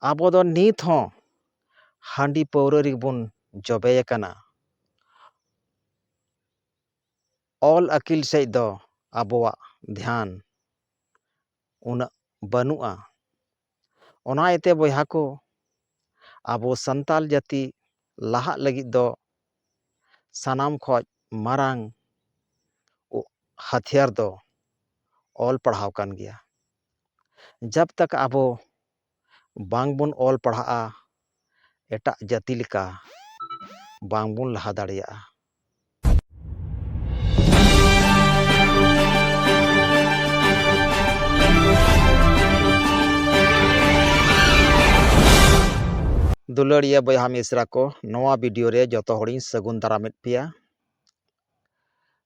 ᱟᱵᱚ ᱫᱚ ᱱᱤᱛ ᱦᱚᱸ ᱦᱟᱺᱰᱤ ᱯᱟᱹᱣᱨᱟᱹ ᱨᱮᱜᱮ ᱵᱚᱱ ᱡᱚᱵᱮ ᱟᱠᱟᱱᱟ। ᱚᱞ ᱟᱹᱠᱤᱞ ᱥᱮᱫ ᱫᱚ ᱟᱵᱚᱣᱟᱜ ᱫᱷᱮᱭᱟᱱ ᱩᱱᱟᱹᱜ ᱵᱟᱹᱱᱩᱜᱼᱟ। ᱚᱱᱟ ᱤᱭᱟᱹᱛᱮ ᱵᱚᱭᱦᱟ ᱠᱚ ᱟᱵᱚ ᱥᱟᱱᱛᱟᱲ ᱡᱟᱹᱛᱤ ᱞᱟᱦᱟᱜ ᱞᱟᱹᱜᱤᱫ ᱫᱚ ᱥᱟᱱᱟᱢ ᱠᱷᱚᱡ ᱢᱟᱨᱟᱝ ᱦᱟᱛᱤᱭᱟᱨ ᱫᱚ ᱚᱞ ᱯᱟᱲᱦᱟᱣ ᱠᱟᱱ ᱜᱮᱭᱟ। ᱡᱟᱵ ᱛᱟᱠ ᱟᱵᱚ ᱵᱟᱝᱵᱚᱱ ᱚᱞ ᱯᱟᱲᱦᱟᱜᱼᱟ ᱮᱴᱟᱜ ᱡᱟᱹᱛᱤ ᱞᱮᱠᱟ ᱵᱟᱝᱵᱚᱱ ᱞᱟᱦᱟ ᱫᱟᱲᱮᱭᱟᱜᱼᱟ। ᱫᱩᱞᱟᱹᱲᱤᱭᱟᱹ ᱵᱚᱭᱦᱟ ᱢᱤᱥᱨᱟ ᱠᱚ ᱱᱚᱣᱟ ᱵᱷᱤᱰᱤᱭᱳ ᱨᱮ ᱡᱚᱛᱚ ᱦᱚᱲᱤᱧ ᱥᱟᱹᱜᱩᱱ ᱫᱟᱨᱟᱢᱮᱫ ᱯᱮᱭᱟ।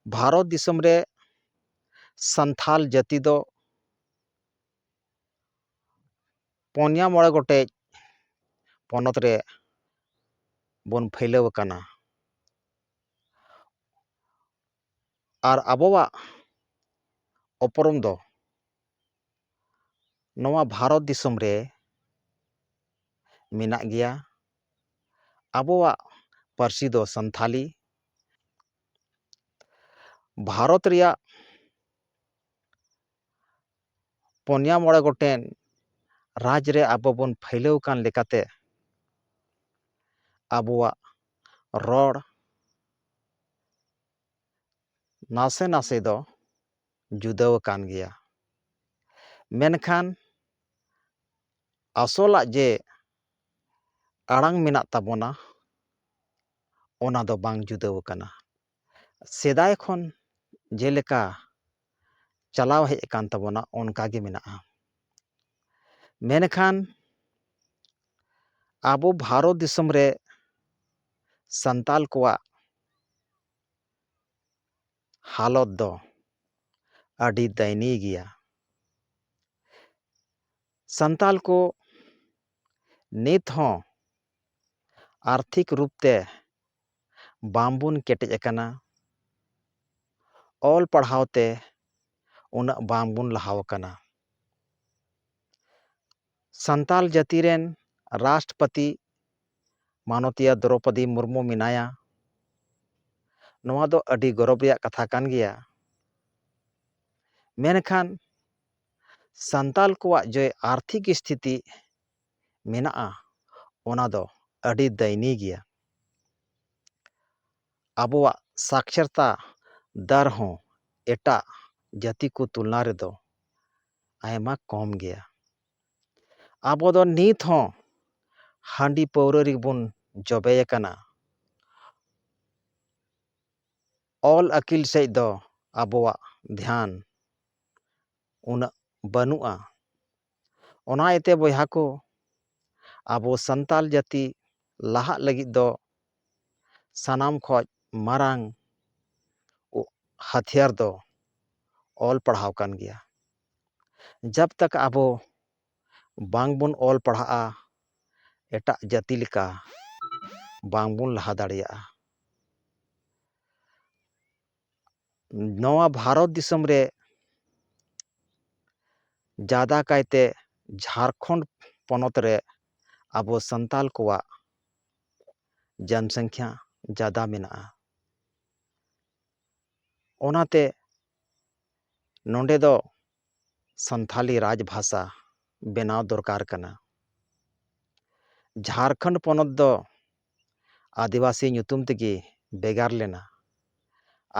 ᱵᱷᱟᱨᱚᱛ ᱫᱤᱥᱚᱢ ᱨᱮ ᱥᱟᱱᱛᱟᱲ ᱡᱟᱹᱛᱤ ᱫᱚ 4-5 ᱜᱚᱴᱮᱡ ᱯᱚᱱᱚᱛ ᱨᱮ ᱵᱚᱱ ᱯᱷᱟᱹᱭᱞᱟᱹᱣ ᱟᱠᱟᱱᱟ। ᱟᱨ ᱟᱵᱚᱣᱟᱜ ᱩᱯᱨᱩᱢ ᱫᱚ ᱱᱚᱣᱟ ᱵᱷᱟᱨᱚᱛ ᱫᱤᱥᱚᱢ ᱨᱮ ᱢᱮᱱᱟᱜ ᱜᱮᱭᱟ। ᱟᱵᱚᱣᱟᱜ ᱯᱟᱹᱨᱥᱤ ᱫᱚ ᱥᱟᱱᱛᱟᱲᱤ। ᱵᱷᱟᱨᱚᱛ ᱨᱮᱭᱟᱜ 4-5 ᱜᱚᱴᱮᱱ ᱨᱟᱡᱽ ᱨᱮ ᱟᱵᱚ ᱵᱚᱱ ᱯᱷᱟᱹᱭᱞᱟᱹᱣ ᱟᱠᱟᱱ ᱞᱮᱠᱟᱛᱮ ᱟᱵᱚᱣᱟᱜ ᱨᱚᱲ ᱱᱟᱥᱮ ᱱᱟᱥᱮ ᱫᱚ ᱡᱩᱫᱟᱹᱣ ᱟᱠᱟᱱ ᱜᱮᱭᱟ। ᱢᱮᱱᱠᱷᱟᱱ ᱟᱥᱚᱞᱟᱜ ᱡᱮ ᱟᱲᱟᱝ ᱢᱮᱱᱟᱜ ᱛᱟᱵᱚᱱᱟ ᱚᱱᱟ ᱫᱚ ᱵᱟᱝ ᱡᱩᱫᱟᱹᱣ ᱟᱠᱟᱱᱟ। ᱥᱮᱫᱟᱭ ᱠᱷᱚᱱ ᱡᱮᱞᱮᱠᱟ ᱪᱟᱞᱟᱣ ᱦᱮᱡ ᱟᱠᱟᱱ ᱛᱟᱵᱚᱱᱟ ᱚᱱᱠᱟ ᱜᱮ ᱢᱮᱱᱟᱜᱼᱟ। ᱢᱮᱱᱠᱷᱟᱱ ᱟᱵᱚ ᱵᱷᱟᱨᱚᱛ ᱫᱤᱥᱚᱢ ᱨᱮ ᱥᱟᱱᱛᱟᱲ ᱠᱚᱣᱟᱜ ᱦᱟᱞᱚᱛ ᱫᱚ ᱟᱹᱰᱤ ᱫᱟᱭᱱᱤᱭᱚ ᱜᱮᱭᱟ। ᱥᱟᱱᱛᱟᱲ ᱠᱚ ᱱᱤᱛ ᱦᱚᱸ ᱟᱨᱛᱷᱤᱠ ᱨᱩᱯ ᱛᱮ ᱵᱟᱝᱵᱚᱱ ᱠᱮᱴᱮᱡ ᱟᱠᱟᱱᱟ। ᱚᱞ ᱯᱟᱲᱦᱟᱣ ᱛᱮ ᱩᱱᱟᱹᱜ ᱵᱟᱝᱵᱚᱱ ᱞᱟᱦᱟᱣ ᱟᱠᱟᱱᱟ। ᱥᱟᱱᱛᱟᱲ ᱡᱟᱹᱛᱤ ᱨᱮᱱ ᱨᱟᱥᱴᱨᱚᱯᱚᱛᱤ ᱢᱟᱱᱚᱛᱤᱭᱟᱹ ᱫᱨᱚᱯᱚᱫᱤ ᱢᱩᱨᱢᱩ ᱢᱮᱱᱟᱭᱟ। ᱱᱚᱣᱟ ᱫᱚ ᱟᱹᱰᱤ ᱜᱚᱨᱚᱵᱽ ᱨᱮᱭᱟᱜ ᱠᱟᱛᱷᱟ ᱠᱟᱱ ᱜᱮᱭᱟ। ᱢᱮᱱᱠᱷᱟᱱ ᱥᱟᱱᱛᱟᱲ ᱠᱚᱣᱟᱜ ᱡᱮ ᱟᱨᱛᱷᱤᱠ ᱥᱛᱷᱤᱛᱤ ᱢᱮᱱᱟᱜᱼᱟ ᱚᱱᱟ ᱫᱚ ᱟᱹᱰᱤ ᱫᱟᱭᱱᱤᱭᱚ ᱜᱮᱭᱟ। ᱟᱵᱚᱣᱟᱜ ᱥᱟᱠᱷᱨᱚᱛᱟ ᱫᱟᱨ ᱦᱚᱸ ᱮᱴᱟᱜ ᱡᱟᱹᱛᱤ ᱠᱚ ᱛᱩᱞᱚᱱᱟ ᱨᱮᱫᱚ ᱟᱭᱢᱟ ᱠᱚᱢ ᱜᱮᱭᱟ। ᱟᱵᱚ ᱫᱚ ᱱᱤᱛ ᱦᱚᱸ ᱦᱟᱺᱰᱤ ᱯᱟᱹᱣᱨᱟᱹ ᱨᱮᱜᱮ ᱵᱚᱱ ᱡᱚᱵᱮ ᱟᱠᱟᱱᱟ। ᱚᱞ ᱟᱹᱠᱤᱞ ᱥᱮᱫ ᱫᱚ ᱟᱵᱚᱣᱟᱜ ᱫᱷᱮᱭᱟᱱ ᱩᱱᱟᱹᱜ ᱵᱟᱹᱱᱩᱜᱼᱟ। ᱚᱱᱟ ᱤᱭᱟᱹᱛᱮ ᱵᱚᱭᱦᱟ ᱠᱚ ᱟᱵᱚ ᱥᱟᱱᱛᱟᱲ ᱡᱟᱹᱛᱤ ᱞᱟᱦᱟᱜ ᱞᱟᱹᱜᱤᱫ ᱫᱚ ᱥᱟᱱᱟᱢ ᱠᱷᱚᱡ ᱢᱟᱨᱟᱝ ᱦᱟᱛᱤᱭᱟᱨ ᱫᱚ ᱚᱞ ᱯᱟᱲᱦᱟᱣ ᱠᱟᱱ ᱜᱮᱭᱟ। ᱡᱟᱵ ᱛᱟᱠ ᱟᱵᱚ ᱵᱟᱝᱵᱚᱱ ᱚᱞ ᱯᱟᱲᱦᱟᱜᱼᱟ ᱮᱴᱟᱜ ᱡᱟᱹᱛᱤ ᱞᱮᱠᱟ ᱵᱟᱝᱵᱚᱱ ᱞᱟᱦᱟ ᱫᱟᱲᱮᱭᱟᱜᱼᱟ। ᱱᱚᱣᱟ ᱵᱷᱟᱨᱚᱛ ᱫᱤᱥᱚᱢ ᱨᱮ ᱡᱟᱫᱟ ᱠᱟᱭᱛᱮ ᱡᱷᱟᱲᱠᱷᱚᱸᱰ ᱯᱚᱱᱚᱛ ᱨᱮ ᱟᱵᱚ ᱥᱟᱱᱛᱟᱲ ᱠᱚᱣᱟᱜ ᱡᱚᱱᱥᱚᱝᱠᱷᱟ ᱡᱟᱫᱟ ᱢᱮᱱᱟᱜᱼᱟ। ᱚᱱᱟᱛᱮ ᱱᱚᱰᱮ ᱫᱚ ᱥᱟᱱᱛᱟᱲᱤ ᱨᱟᱡᱽ ᱵᱷᱟᱥᱟ ᱵᱮᱱᱟᱣ ᱫᱚᱨᱠᱟᱨ ᱠᱟᱱᱟ। ᱡᱷᱟᱲᱠᱷᱚᱸᱰ ᱯᱚᱱᱚᱛ ᱫᱚ ᱟᱹᱫᱤᱵᱟᱹᱥᱤ ᱧᱩᱛᱩᱢ ᱛᱮᱜᱮ ᱵᱷᱮᱜᱟᱨ ᱞᱮᱱᱟ।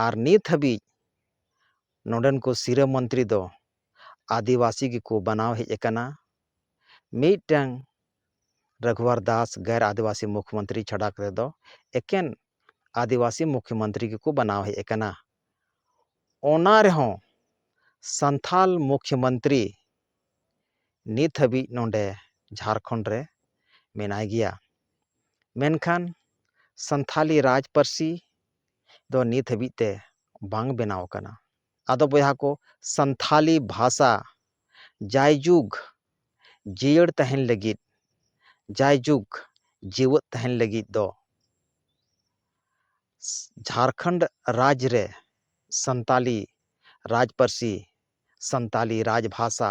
ᱟᱨ ᱱᱤᱛ ᱦᱟᱹᱵᱤᱡ ᱱᱚᱰᱮᱱ ᱠᱚ ᱥᱤᱨᱟᱹ ᱢᱚᱱᱛᱨᱤ ᱫᱚ ᱟᱹᱫᱤᱵᱟᱹᱥᱤ ᱜᱮᱠᱚ ᱵᱮᱱᱟᱣ ᱦᱮᱡ ᱟᱠᱟᱱᱟ। ᱢᱤᱫᱴᱟᱝ ᱨᱚᱜᱷᱩᱵᱚᱨ ᱫᱟᱥ ᱜैर ᱟᱹᱫᱤᱵᱟᱹᱥᱤ ᱢᱩᱠᱷᱭ ᱢᱚᱱᱛᱨᱤ ᱪᱷᱟᱰᱟ ᱠᱟᱛᱮ ᱫᱚ ᱮᱠᱮᱱ ᱟᱹᱫᱤᱵᱟᱹᱥᱤ ᱢᱩᱠᱷᱭ ᱢᱚᱱᱛᱨᱤ ᱜᱮᱠᱚ ᱵᱮᱱᱟᱣ ᱦᱮᱡ ᱟᱠᱟᱱᱟ। ᱚᱱᱟ ᱨᱮᱦᱚᱸ ᱥᱟᱱᱛᱟᱲ ᱢᱩᱠᱷᱭ ᱢᱚᱱᱛᱨᱤ ᱱᱤᱛ ᱦᱟᱹᱵᱤᱡ ᱱᱚᱰᱮ ᱡᱷᱟᱲᱠᱷᱚᱸᱰ ᱨᱮ ᱢᱮᱱᱟᱭ ᱜᱮᱭᱟ। ᱢᱮᱱᱠᱷᱟᱱ ᱥᱟᱱᱛᱟᱲᱤ ᱨᱟᱡᱽ ᱯᱟᱹᱨᱥᱤ ᱫᱚ ᱱᱤᱛ ᱦᱟᱹᱵᱤᱡ ᱛᱮ ᱵᱟᱝ ᱵᱮᱱᱟᱣ ᱟᱠᱟᱱᱟ। ᱟᱫᱚ ᱵᱚᱭᱦᱟ ᱠᱚ ᱥᱟᱱᱛᱟᱲᱤ ᱵᱷᱟᱥᱟ ᱡᱟᱭᱡᱩᱜᱽ ᱡᱤᱭᱟᱹᱲ ᱛᱟᱦᱮᱱ ᱞᱟᱹᱜᱤᱫ ᱡᱟᱭᱡᱩᱜᱽ ᱡᱤᱣᱮᱫ ᱛᱟᱦᱮᱱ ᱞᱟᱹᱜᱤᱫ ᱫᱚ ᱡᱷᱟᱲᱠᱷᱚᱸᱰ ᱨᱟᱡᱽ ᱨᱮ ᱥᱟᱱᱛᱟᱲᱤ ᱨᱟᱡᱽ ᱯᱟᱹᱨᱥᱤ ᱥᱟᱱᱛᱟᱲᱤ ᱨᱟᱡᱽ ᱵᱷᱟᱥᱟ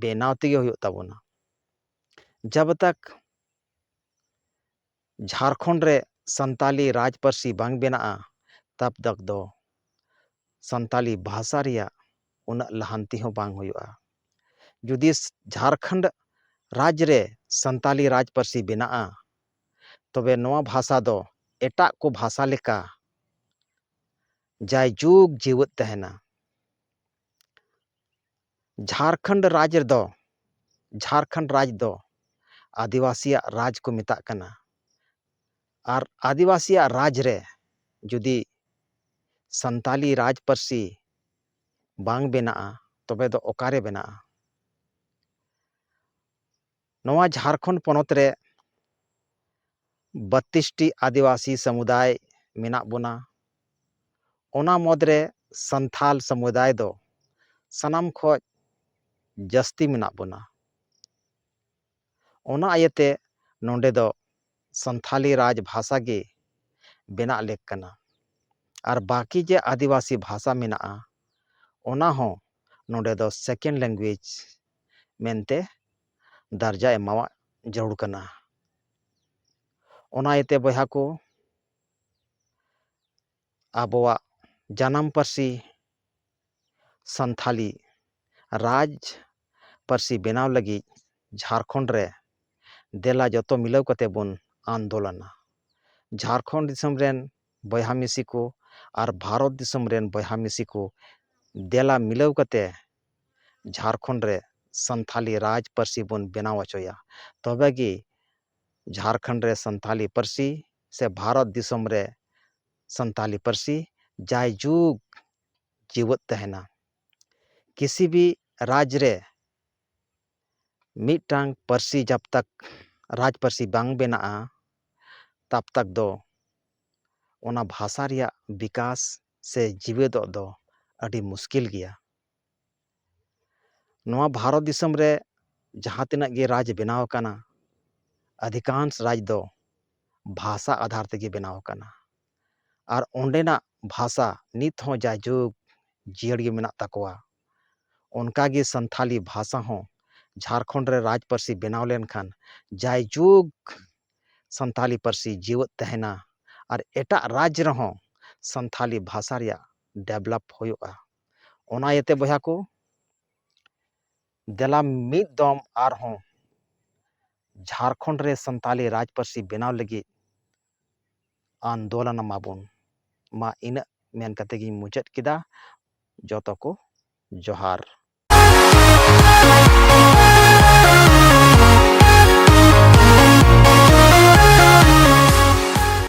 ᱵᱮᱱᱟᱣ ᱛᱮᱜᱮ ᱦᱩᱭᱩᱜ ᱛᱟᱵᱚᱱᱟ। जब तक झारखंड रे संताली राज पार्सी बांग बेनाआ तब तक दो संताली भाषा रिया उना लहांती हो बांग हुआ। जुदी झारखंड राज्य रे संताली राज पार्सी बेनाआ तबे नवा भाषा दो एटा को भाषा लेका जाय जुग जीवित तहना। झारखंड राज्य दो आदिवासी राज को मेताग कना और आदिवासी राज रे जुदी संताली राज पार्सी बांग बेनाआ तबे दो ओकारे बेनाआ। नवा झारखंड पोनोत रे 32 टी आदिवासी समुदाय मेना बोना। ओना मदरे संथाल समुदाय दो सनाम खोज जस्ती मेना बोना। ओना आयते नोंडे दो संथाली राज भाषा गे बेना लेक कना और बाकी जे आदिवासी भाषा मेनाआ ओना हो नोंडे दो सेकेंड लैंग्वेज मेनते दर्जा एमावा जरूर कना। ओना आयते बहा को आबोआ जानम पार्सी संथाली राज पार्सी बेनाव लगी झारखंड रे देला जतो मिलाव कते बोन आंदोलना। झारखंड दिसम रेन बहा मिसी को और भारत दिसम रेन बहा मिसी को देला मिलाव कते झारखंड रे संथाली राज पार्सी बोन बेनाव अचोया तबे गी झारखंड रे संथाली पार्सी से भारत दिसम रे संताली पार्सी जाय जुग जीवित तहना। किसी भी राज्य रे मिटांग पार्सी जब तक राज पार्सी बांग बेनाआ तब तक दो ओना भाषा रिया विकास से जीवित दो अड़ी मुश्किल गया। नवा भारत दिसम रे जहाँ तिनक गे राज बेनाव काना अधिकांश राज दो भाषा आधार तेगे बेनाव काना और ओंडेना भाषा नित हो जायजुग जियड़ गे मेना तकवा। उनका गे संथाली भाषा हो झारखंड रे राज पार्सी बेनाव लेनखान जायजुग संथाली पार्सी जीवित तहना और एटा राज्य रहो संथाली भाषा रिया डेवलप होयोगा। ओना येते बहा को देला मिद दम आर हो झारखंड रे संताली राज पार्सी बेनाव लगी आंदोलन माबोन मा इन मेन कते गी मुचाद किदा। जतो को जोहार।